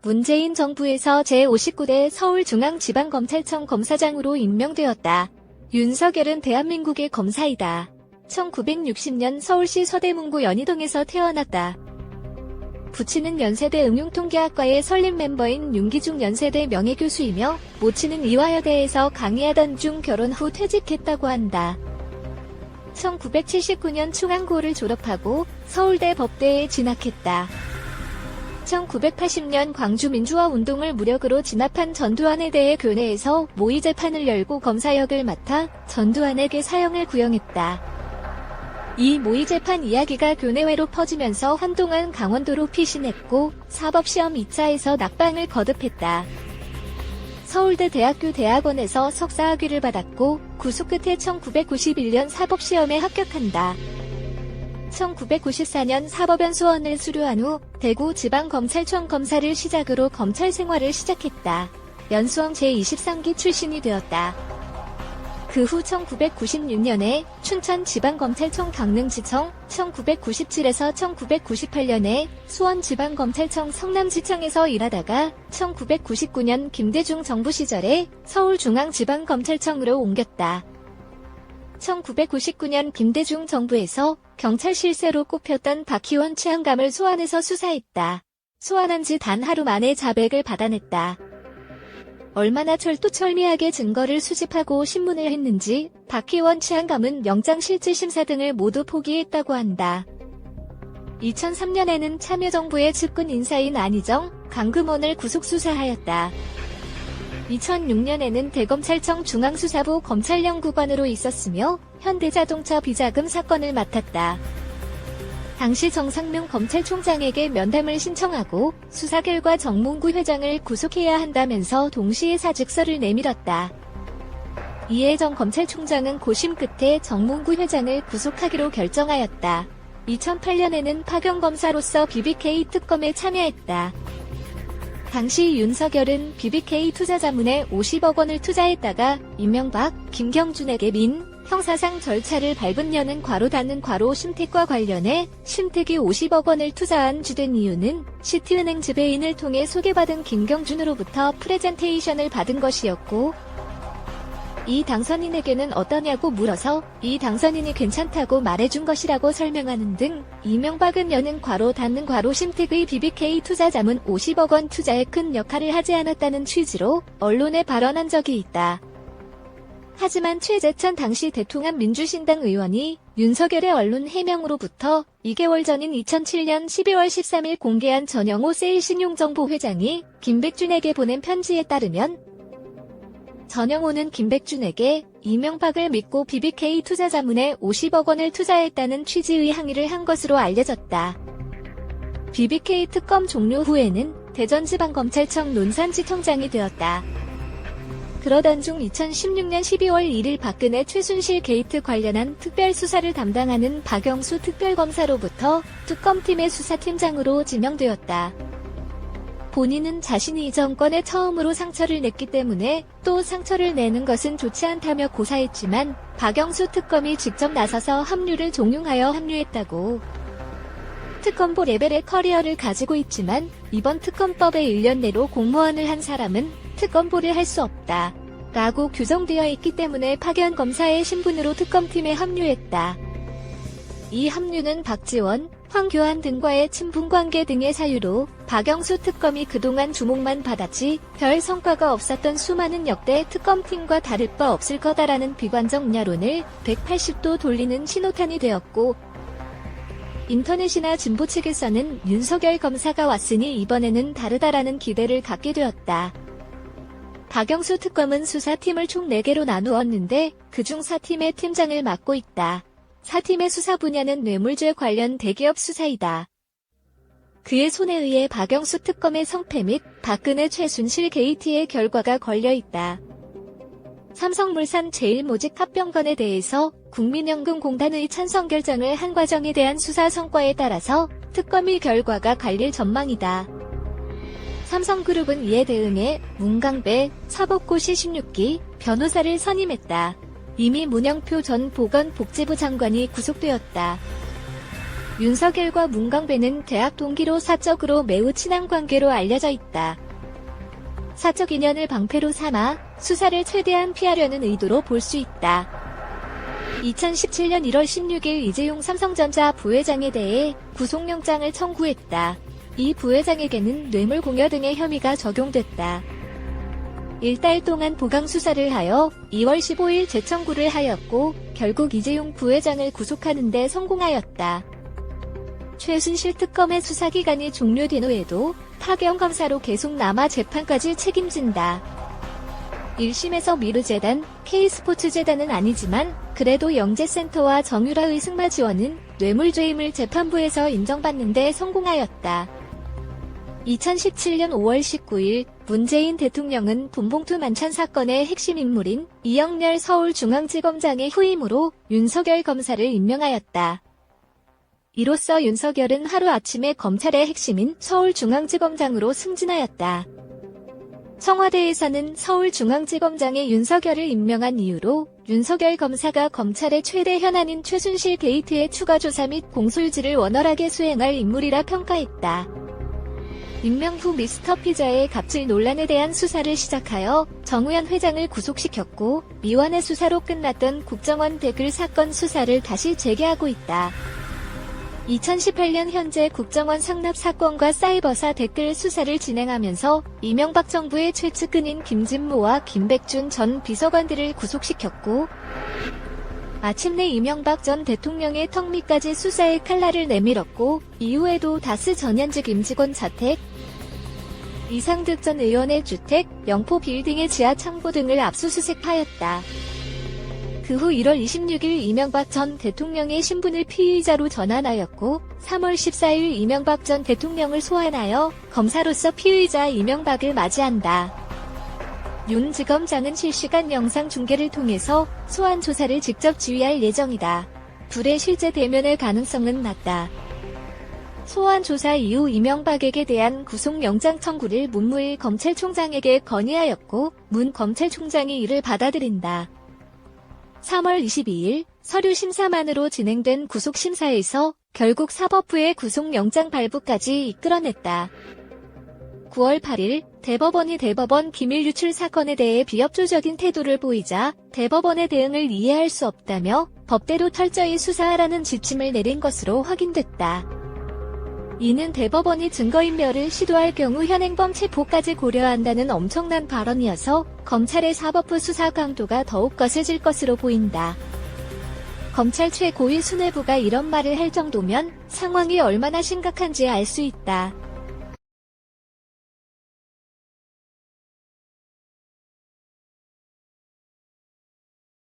문재인 정부에서 제59대 서울중앙지방검찰청 검사장으로 임명되었다. 윤석열은 대한민국의 검사이다. 1960년 서울시 서대문구 연희동에서 태어났다. 부친은 연세대 응용통계학과의 설립 멤버인 윤기중 연세대 명예교수이며 모친은 이화여대에서 강의하던 중 결혼 후 퇴직했다고 한다. 1979년 충안고를 졸업하고 서울대 법대에 진학했다. 1980년 광주민주화운동을 무력으로 진압한 전두환에 대해 교내에서 모의 재판을 열고 검사역을 맡아 전두환에게 사형을 구형했다. 이 모의 재판 이야기가 교내외로 퍼지면서 한동안 강원도로 피신했고 사법시험 2차에서 낙방을 거듭했다. 서울대 대학교 대학원에서 석사학위를 받았고 구속 끝에 1991년 사법시험에 합격한다. 1994년 사법연수원을 수료한 후 대구지방검찰청 검사를 시작으로 검찰 생활을 시작했다. 연수원 제23기 출신이 되었다. 그 후 1996년에 춘천지방검찰청 강릉지청, 1997에서 1998년에 수원지방검찰청 성남지청에서 일하다가 1999년 김대중 정부 시절에 서울중앙지방검찰청으로 옮겼다. 1999년 김대중 정부에서 경찰 실세로 꼽혔던 박희원 최양감을 소환해서 수사했다. 소환한 지 단 하루 만에 자백을 받아냈다. 얼마나 철두철미하게 증거를 수집하고 신문을 했는지 박희원 최양감은 영장실질심사 등을 모두 포기했다고 한다. 2003년에는 참여정부의 측근 인사인 안희정, 강금원을 구속수사하였다. 2006년에는 대검찰청 중앙수사부 검찰연구관으로 있었으며 현대자동차 비자금 사건을 맡았다. 당시 정상명 검찰총장에게 면담을 신청하고 수사 결과 정몽구 회장을 구속해야 한다면서 동시에 사직서를 내밀었다. 이에 정 검찰총장은 고심 끝에 정몽구 회장을 구속하기로 결정하였다. 2008년에는 파견검사로서 BBK 특검에 참여했다. 당시 윤석열은 BBK 투자자문에 50억 원을 투자했다가 이명박, 김경준에게 민, 형사상 절차를 밟은 녀는 괄호 닫는 괄호 심택과 관련해 심택이 50억 원을 투자한 주된 이유는 시티은행 지배인을 통해 소개받은 김경준으로부터 프레젠테이션을 받은 것이었고 이 당선인에게는 어떠냐고 물어서 이 당선인이 괜찮다고 말해준 것이라고 설명하는 등 이명박은 여는 괄호 닫는 괄호 심택의 BBK 투자자문 50억 원 투자에 큰 역할을 하지 않았다는 취지로 언론에 발언한 적이 있다. 하지만 최재천 당시 대통합 민주신당 의원이 윤석열의 언론 해명으로부터 2개월 전인 2007년 12월 13일 공개한 전영호 세일신용정보 회장이 김백준에게 보낸 편지에 따르면 전영호는 김백준에게 이명박을 믿고 BBK 투자자문에 50억 원을 투자했다는 취지의 항의를 한 것으로 알려졌다. BBK 특검 종료 후에는 대전지방검찰청 논산지청장이 되었다. 그러던 중 2016년 12월 1일 박근혜 최순실 게이트 관련한 특별수사를 담당하는 박영수 특별검사로부터 특검팀의 수사팀장으로 지명되었다. 본인은 자신이 이 정권에 처음으로 상처를 냈기 때문에 또 상처를 내는 것은 좋지 않다며 고사했지만 박영수 특검이 직접 나서서 합류를 종용하여 합류했다고. 특검보 레벨의 커리어를 가지고 있지만 이번 특검법에 1년 내로 공무원을 한 사람은 특검보를 할 수 없다. 라고 규정되어 있기 때문에 파견 검사의 신분으로 특검팀에 합류했다. 이 합류는 박지원, 황교안 등과의 친분관계 등의 사유로 박영수 특검이 그동안 주목만 받았지 별 성과가 없었던 수많은 역대 특검팀과 다를 바 없을 거다라는 비관적 야론을 180도 돌리는 신호탄이 되었고 인터넷이나 진보 측에서는 윤석열 검사가 왔으니 이번에는 다르다라는 기대를 갖게 되었다. 박영수 특검은 수사팀을 총 4개로 나누었는데 그중 4팀의 팀장을 맡고 있다. 4팀의 수사 분야는 뇌물죄 관련 대기업 수사이다. 그의 손에 의해 박영수 특검의 성패 및 박근혜 최순실 게이트의 결과가 걸려있다. 삼성물산 제일모직 합병건에 대해서 국민연금공단의 찬성 결정을 한 과정에 대한 수사 성과에 따라서 특검의 결과가 갈릴 전망이다. 삼성그룹은 이에 대응해 문강배 사법고시 16기 변호사를 선임했다. 이미 문영표 전 보건복지부 장관이 구속되었다. 윤석열과 문광배는 대학 동기로 사적으로 매우 친한 관계로 알려져 있다. 사적 인연을 방패로 삼아 수사를 최대한 피하려는 의도로 볼 수 있다. 2017년 1월 16일 이재용 삼성전자 부회장에 대해 구속영장을 청구했다. 이 부회장에게는 뇌물공여 등의 혐의가 적용됐다. 1달 동안 보강 수사를 하여 2월 15일 재청구를 하였고 결국 이재용 부회장을 구속하는 데 성공하였다. 최순실 특검의 수사기간이 종료된 후에도 파견검사로 계속 남아 재판까지 책임진다. 1심에서 미르재단, K스포츠재단은 아니지만 그래도 영재센터와 정유라의 승마 지원은 뇌물죄임을 재판부에서 인정받는 데 성공하였다. 2017년 5월 19일 문재인 대통령은 돈봉투 만찬 사건의 핵심 인물인 이영렬 서울중앙지검장의 후임으로 윤석열 검사를 임명하였다. 이로써 윤석열은 하루아침에 검찰의 핵심인 서울중앙지검장으로 승진하였다. 청와대에서는 서울중앙지검장에 윤석열을 임명한 이유로 윤석열 검사가 검찰의 최대 현안인 최순실 게이트의 추가 조사 및 공소유지를 원활하게 수행할 인물이라 평가했다. 임명 후 미스터피자의 갑질 논란에 대한 수사를 시작하여 정우현 회장을 구속시켰고 미완의 수사로 끝났던 국정원 댓글 사건 수사를 다시 재개하고 있다. 2018년 현재 국정원 상납 사건과 사이버사 댓글 수사를 진행하면서 이명박 정부의 최측근인 김진모와 김백준 전 비서관들을 구속시켰고 마침내 이명박 전 대통령의 턱밑까지 수사의 칼날을 내밀었고 이후에도 다스 전현직 임직원 자택, 이상득 전 의원의 주택, 영포 빌딩의 지하 창고 등을 압수수색하였다. 그 후 1월 26일 이명박 전 대통령의 신분을 피의자로 전환하였고 3월 14일 이명박 전 대통령을 소환하여 검사로서 피의자 이명박을 맞이한다. 윤 지검장은 실시간 영상 중계를 통해서 소환 조사를 직접 지휘할 예정이다. 둘의 실제 대면의 가능성은 낮다. 소환 조사 이후 이명박에게 대한 구속영장 청구를 문무일 검찰총장에게 건의하였고 문 검찰총장이 이를 받아들인다. 3월 22일 서류 심사만으로 진행된 구속심사에서 결국 사법부의 구속영장 발부까지 이끌어냈다. 9월 8일 대법원이 대법원 기밀 유출 사건에 대해 비협조적인 태도를 보이자 대법원의 대응을 이해할 수 없다며 법대로 철저히 수사하라는 지침을 내린 것으로 확인됐다. 이는 대법원이 증거인멸을 시도할 경우 현행범 체포까지 고려한다는 엄청난 발언이어서 검찰의 사법부 수사 강도가 더욱 거세질 것으로 보인다. 검찰 최고위 수뇌부가 이런 말을 할 정도면 상황이 얼마나 심각한지 알 수 있다.